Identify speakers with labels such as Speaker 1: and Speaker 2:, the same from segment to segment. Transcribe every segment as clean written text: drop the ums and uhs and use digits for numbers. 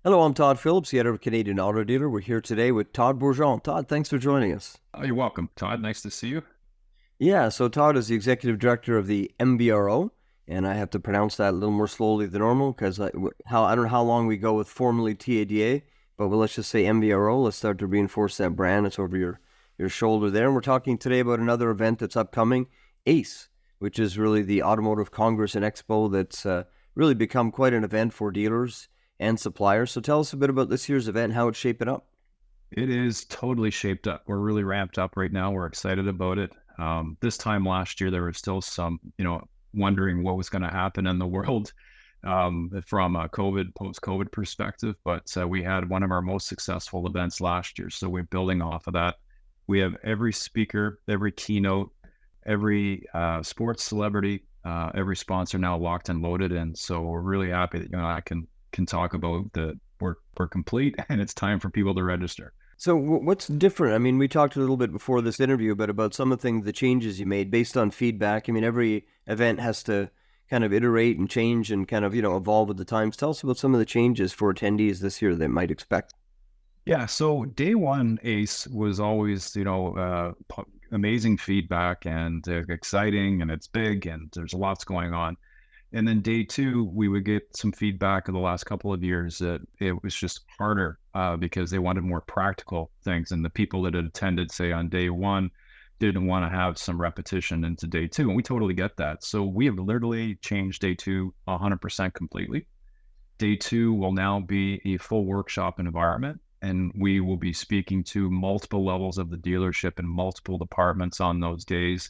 Speaker 1: Hello, I'm Todd Phillips, the editor of Canadian Auto Dealer. We're here today with Todd Bourgeon. Todd, thanks for joining us.
Speaker 2: Oh, you're welcome, Todd. Nice to see you.
Speaker 1: Yeah, so Todd is the executive director of the MBRO, and I have to pronounce that a little more slowly than normal because I don't know how long we go with formerly TADA, but let's just say MBRO. Let's start to reinforce that brand. It's over your shoulder there. And we're talking today about another event that's upcoming, ACE, which is really the Automotive Congress and Expo that's really become quite an event for dealers and suppliers. So tell us a bit about this year's event, how it's shaping up.
Speaker 2: It is totally shaped up. We're really ramped up right now. We're excited about it. This time last year, there was still some, wondering what was going to happen in the world from a post-COVID perspective. But we had one of our most successful events last year. So we're building off of that. We have every speaker, every keynote, every sports celebrity, every sponsor now locked and loaded. And so we're really happy that, I can talk about the we're complete and it's time for people to register.
Speaker 1: So what's different? I mean, we talked a little bit before this interview, but about some of the changes you made based on feedback. I mean, every event has to kind of iterate and change and kind of, evolve with the times. Tell us about some of the changes for attendees this year they might expect.
Speaker 2: Yeah, so day one ACE was always, amazing feedback and exciting, and it's big and there's lots going on. And then day two, we would get some feedback of the last couple of years that it was just harder because they wanted more practical things. And the people that had attended, say, on day one, didn't want to have some repetition into day two. And we totally get that. So we have literally changed day two 100% completely. Day two will now be a full workshop environment. And we will be speaking to multiple levels of the dealership and multiple departments on those days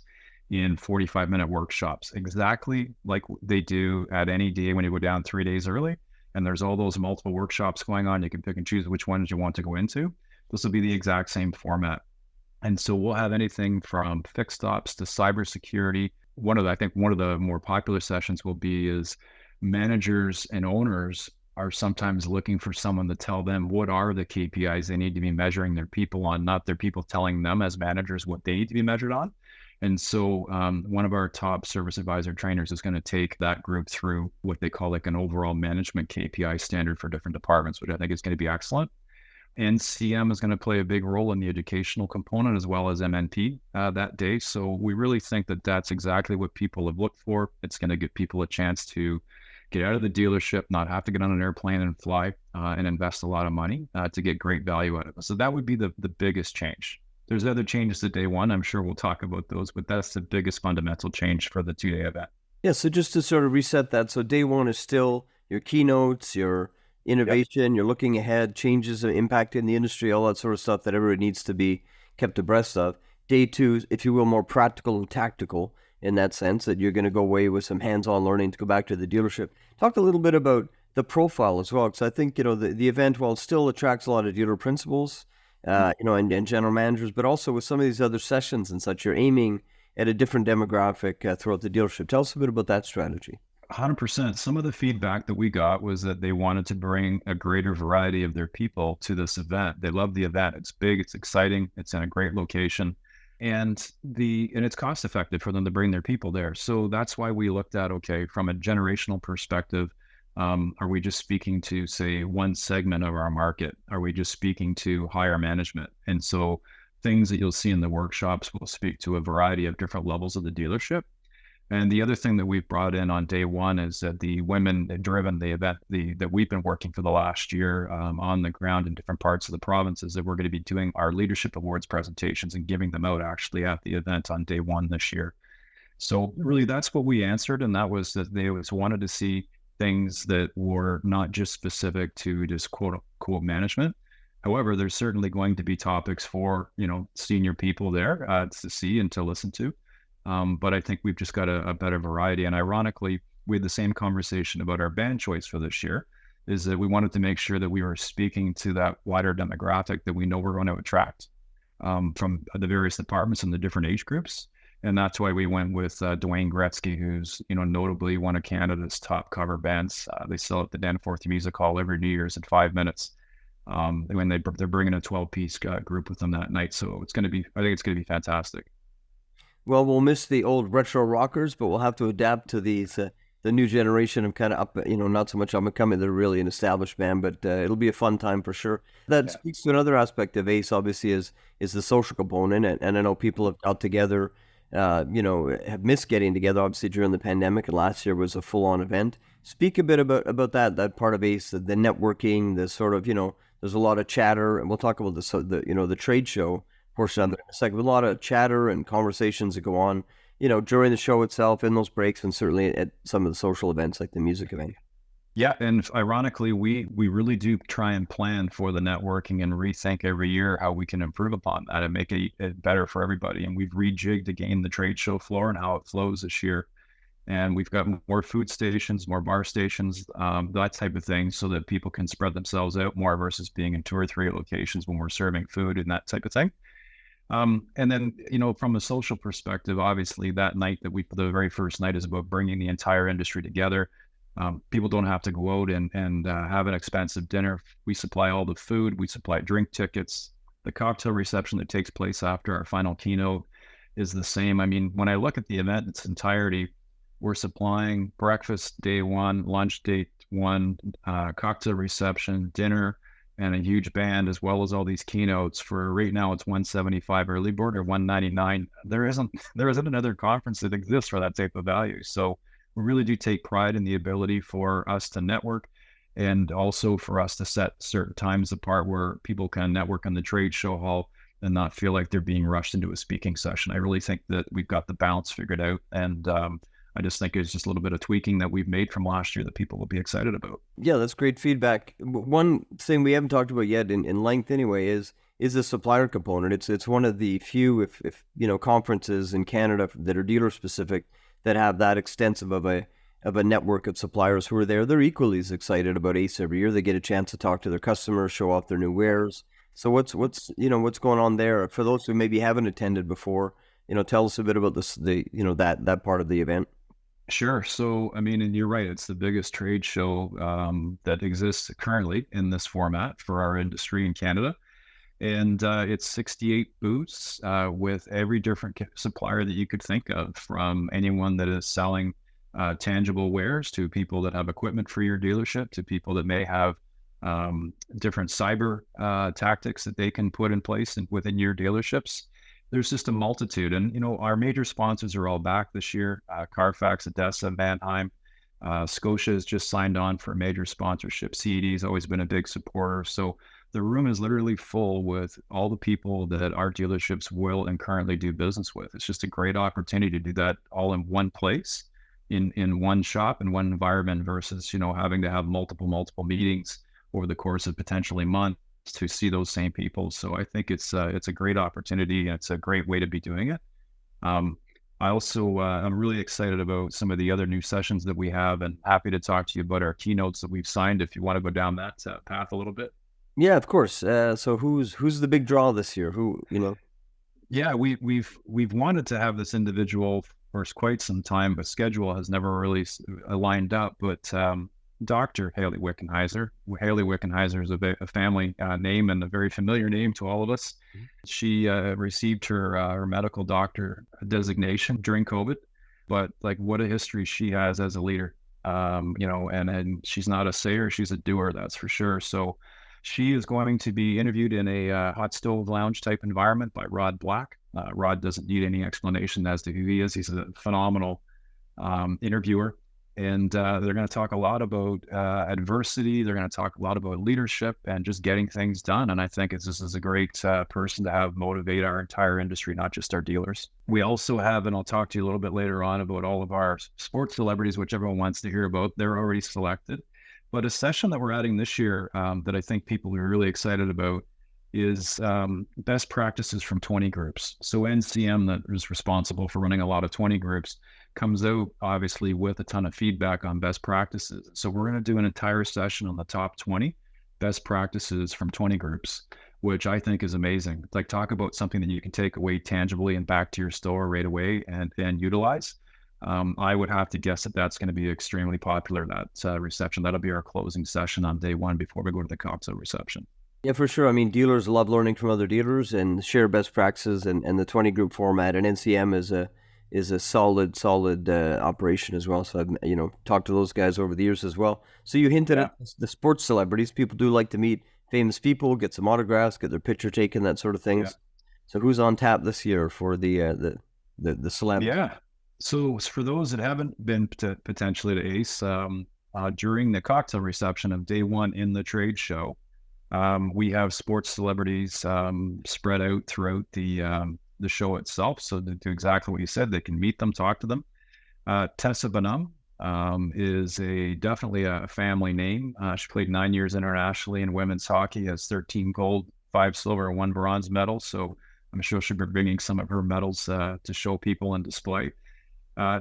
Speaker 2: in 45-minute workshops, exactly like they do at any day when you go down 3 days early. And there's all those multiple workshops going on. You can pick and choose which ones you want to go into. This will be the exact same format. And so we'll have anything from fixed ops to cybersecurity. I think one of the more popular sessions will be is managers and owners are sometimes looking for someone to tell them what are the KPIs they need to be measuring their people on, not their people telling them as managers what they need to be measured on. And so one of our top service advisor trainers is going to take that group through what they call like an overall management KPI standard for different departments, which I think is going to be excellent. NCM is going to play a big role in the educational component as well as MNP that day. So we really think that that's exactly what people have looked for. It's going to give people a chance to get out of the dealership, not have to get on an airplane and fly and invest a lot of money to get great value out of it. So that would be the biggest change. There's other changes to day one. I'm sure we'll talk about those, but that's the biggest fundamental change for the 2-day event.
Speaker 1: Yeah, so just to sort of reset that, so day one is still your keynotes, your innovation, You're looking ahead, changes impacting the industry, all that sort of stuff that everybody needs to be kept abreast of. Day two, if you will, more practical and tactical in that sense, that you're going to go away with some hands-on learning to go back to the dealership. Talk a little bit about the profile as well, because I think, the event, while it still attracts a lot of dealer principals, and general managers, but also with some of these other sessions and such, you're aiming at a different demographic throughout the dealership. Tell us a bit about that strategy.
Speaker 2: 100%. Some of the feedback that we got was that they wanted to bring a greater variety of their people to this event. They love the event. It's big, it's exciting, it's in a great location, and it's cost effective for them to bring their people there. So that's why we looked at, okay, from a generational perspective, are we just speaking to, say, one segment of our market? Are we just speaking to higher management? And so things that you'll see in the workshops will speak to a variety of different levels of the dealership. And the other thing that we've brought in on day one is that the women-driven, the event that we've been working for the last year on the ground in different parts of the provinces, that we're going to be doing our leadership awards presentations and giving them out actually at the event on day one this year. So really that's what we answered. And that was that they always wanted to see things that were not just specific to just quote unquote management. However, there's certainly going to be topics for, senior people there to see and to listen to. But I think we've just got a better variety. And ironically, we had the same conversation about our band choice for this year, is that we wanted to make sure that we were speaking to that wider demographic that we know we're going to attract from the various departments and the different age groups. And that's why we went with Dwayne Gretzky, who's, notably one of Canada's top cover bands. They sell at the Danforth Music Hall every New Year's in 5 minutes. When they're bringing a 12-piece group with them that night. So I think it's going to be fantastic.
Speaker 1: Well, we'll miss the old retro rockers, but we'll have to adapt to these the new generation of kind of up, not so much up and coming. They're really an established band, but it'll be a fun time for sure. That speaks to another aspect of Ace, obviously, is the social component, and I know people have got together, have missed getting together, obviously during the pandemic, and last year was a full-on event. Speak a bit about that part of Ace, the networking, the sort of, there's a lot of chatter, and we'll talk about the trade show portion of it in a second. A lot of chatter and conversations that go on, during the show itself, in those breaks, and certainly at some of the social events like the music event.
Speaker 2: Yeah, and ironically, we really do try and plan for the networking and rethink every year how we can improve upon that and make it better for everybody. And we've rejigged again the trade show floor and how it flows this year. And we've got more food stations, more bar stations, that type of thing, so that people can spread themselves out more versus being in 2 or 3 locations when we're serving food and that type of thing. And then, from a social perspective, obviously that night the very first night is about bringing the entire industry together. People don't have to go out and have an expensive dinner. We supply all the food, we supply drink tickets. The cocktail reception that takes place after our final keynote is the same. I mean, when I look at the event in its entirety, we're supplying breakfast day one, lunch day one, cocktail reception, dinner, and a huge band, as well as all these keynotes. For right now, it's $175 early bird or $199. There isn't another conference that exists for that type of value. So we really do take pride in the ability for us to network, and also for us to set certain times apart where people can network in the trade show hall and not feel like they're being rushed into a speaking session. I really think that we've got the balance figured out, and I just think it's just a little bit of tweaking that we've made from last year that people will be excited about.
Speaker 1: Yeah, that's great feedback. One thing we haven't talked about yet in length anyway is the supplier component. It's one of the few, if conferences in Canada that are dealer specific that have that extensive of a network of suppliers who are there. They're equally as excited about Ace every year. They get a chance to talk to their customers, show off their new wares. So what's going on there for those who maybe haven't attended before? Tell us a bit about that part of the event.
Speaker 2: Sure. So, I mean, and you're right, it's the biggest trade show that exists currently in this format for our industry in Canada. And it's 68 booths with every different supplier that you could think of, from anyone that is selling tangible wares to people that have equipment for your dealership to people that may have different cyber tactics that they can put in place within your dealerships. There's just a multitude. And, our major sponsors are all back this year. Carfax, ADESA, Manheim. Scotia has just signed on for a major sponsorship. CED has always been a big supporter. So the room is literally full with all the people that our dealerships will and currently do business with. It's just a great opportunity to do that all in one place, in one shop, in one environment, versus, having to have multiple meetings over the course of potentially months to see those same people. So I think it's a great opportunity, and it's a great way to be doing it. I also, I'm really excited about some of the other new sessions that we have, and happy to talk to you about our keynotes that we've signed if you want to go down that path a little bit.
Speaker 1: Yeah, of course. So who's the big draw this year?
Speaker 2: Yeah, we've wanted to have this individual for quite some time, but schedule has never really lined up. But Dr. Hayley Wickenheiser. Hayley Wickenheiser is a family name and a very familiar name to all of us. Mm-hmm. She received her medical doctor designation during COVID, but what a history she has as a leader. And she's not a sayer, she's a doer, that's for sure. So she is going to be interviewed in a hot stove lounge type environment by Rod Black. Rod doesn't need any explanation as to who he is. He's a phenomenal interviewer. And they're going to talk a lot about adversity. They're going to talk a lot about leadership and just getting things done. And I think this is a great person to have motivate our entire industry, not just our dealers. We also have, and I'll talk to you a little bit later on about all of our sports celebrities, which everyone wants to hear about. They're already selected. But a session that we're adding this year that I think people are really excited about is best practices from 20 groups. So NCM, that is responsible for running a lot of 20 groups, comes out obviously with a ton of feedback on best practices. So we're going to do an entire session on the top 20 best practices from 20 groups, which I think is amazing. Talk about something that you can take away tangibly and back to your store right away and utilize. I would have to guess that that's going to be extremely popular, that reception. That'll be our closing session on day one before we go to the cocktail reception.
Speaker 1: Yeah, for sure. I mean, dealers love learning from other dealers and share best practices, and the 20 group format, and NCM is a solid operation as well. So I've talked to those guys over the years as well. So you hinted
Speaker 2: Yeah.
Speaker 1: at the sports celebrities. People do like to meet famous people, get some autographs, get their picture taken, that sort of things.
Speaker 2: Yeah.
Speaker 1: So who's on tap this year for the celebs?
Speaker 2: Yeah. So for those that haven't been potentially to ACE, during the cocktail reception of day one in the trade show, we have sports celebrities spread out throughout the show itself. So to do exactly what you said, they can meet them, talk to them. Tessa Bonhomme is definitely a family name. She played 9 years internationally in women's hockey, has 13 gold, 5 silver, and 1 bronze medals. So I'm sure she'll be bringing some of her medals to show people and display.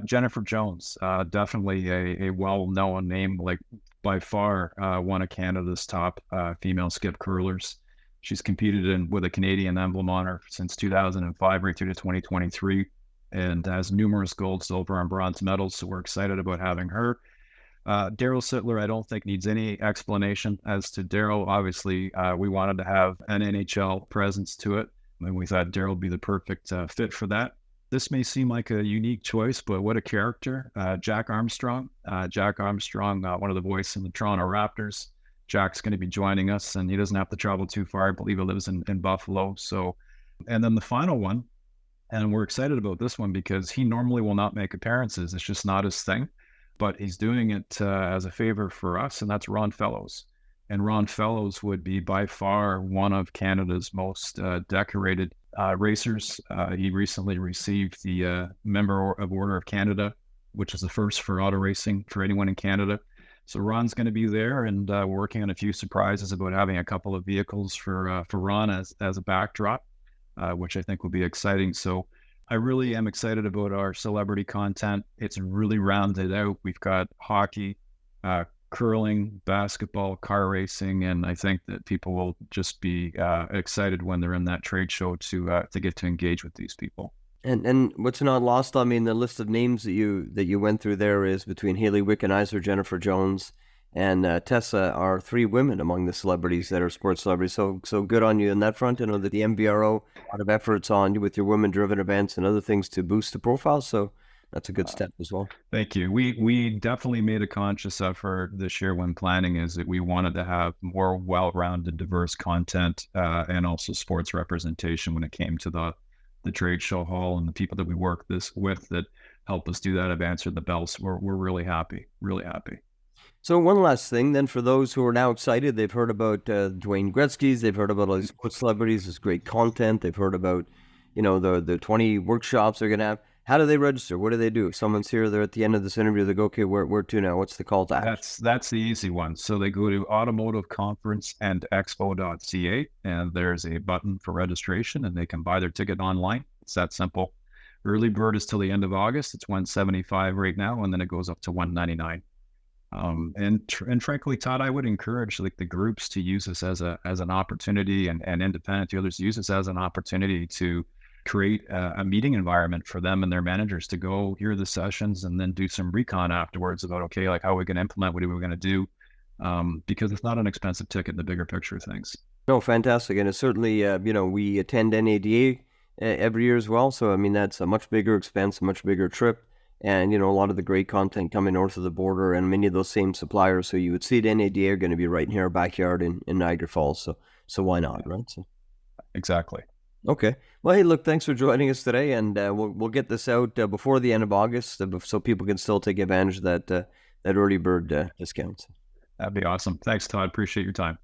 Speaker 2: Jennifer Jones, definitely a well-known name, like by far one of Canada's top female skip curlers. She's competed with a Canadian emblem on her since 2005 right through to 2023 and has numerous gold, silver, and bronze medals. So we're excited about having her. Daryl Sittler, I don't think needs any explanation as to Daryl. Obviously, we wanted to have an NHL presence to it, and we thought Daryl would be the perfect fit for that. This may seem like a unique choice, but what a character. Jack Armstrong. Jack Armstrong, one of the voice in the Toronto Raptors. Jack's going to be joining us, and he doesn't have to travel too far. I believe he lives in Buffalo. So, and then the final one, and we're excited about this one because he normally will not make appearances. It's just not his thing, but he's doing it as a favor for us, and that's Ron Fellows. And Ron Fellows would be by far one of Canada's most decorated racers. He recently received the Member of Order of Canada, which is the first for auto racing for anyone in Canada. So Ron's going to be there, and we're working on a few surprises about having a couple of vehicles for Ron as a backdrop, which I think will be exciting. So I really am excited about our celebrity content. It's really rounded out. We've got hockey, curling, basketball, car racing, and I think that people will just be excited when they're in that trade show to get to engage with these people.
Speaker 1: And what's not lost on me in the list of names that you went through there is between Hayley Wickenheiser, Jennifer Jones, and Tessa are 3 women among the celebrities that are sports celebrities. So good on you in that front. I know that the MVRO, a lot of efforts on you with your women-driven events and other things to boost the profile. So that's a good step as well.
Speaker 2: Thank you. We definitely made a conscious effort this year when planning is that we wanted to have more well-rounded, diverse content and also sports representation when it came to the trade show hall and the people that we work with that help us do that have answered the bell. So we're really happy, really happy.
Speaker 1: So one last thing then for those who are now excited, they've heard about Dwayne Gretzky's, they've heard about all these sports celebrities, this great content, they've heard about, the 20 workshops they're going to have. How do they register? What do they do? If someone's here, they're at the end of this interview, they go, okay, where to now? What's the call to action?
Speaker 2: That's the easy one. So they go to automotiveconferenceandexpo.ca, and there's a button for registration, and they can buy their ticket online. It's that simple. Early bird is till the end of August. It's $175 right now, and then it goes up to $199. And frankly, Todd, I would encourage the groups to use this as an opportunity, and independent dealers use this as an opportunity to create a meeting environment for them and their managers to go hear the sessions and then do some recon afterwards about, okay, how are we going to implement? What are we going to do? Because it's not an expensive ticket in the bigger picture of things.
Speaker 1: No, fantastic. And it's certainly, we attend NADA every year as well. So, I mean, that's a much bigger expense, a much bigger trip. And, a lot of the great content coming north of the border and many of those same suppliers. So you would see at NADA are going to be right in our backyard in Niagara Falls. So why not, right? So.
Speaker 2: Exactly.
Speaker 1: Okay. Well, hey, look, thanks for joining us today. And we'll get this out before the end of August so people can still take advantage of that early bird discount.
Speaker 2: That'd be awesome. Thanks, Todd. Appreciate your time.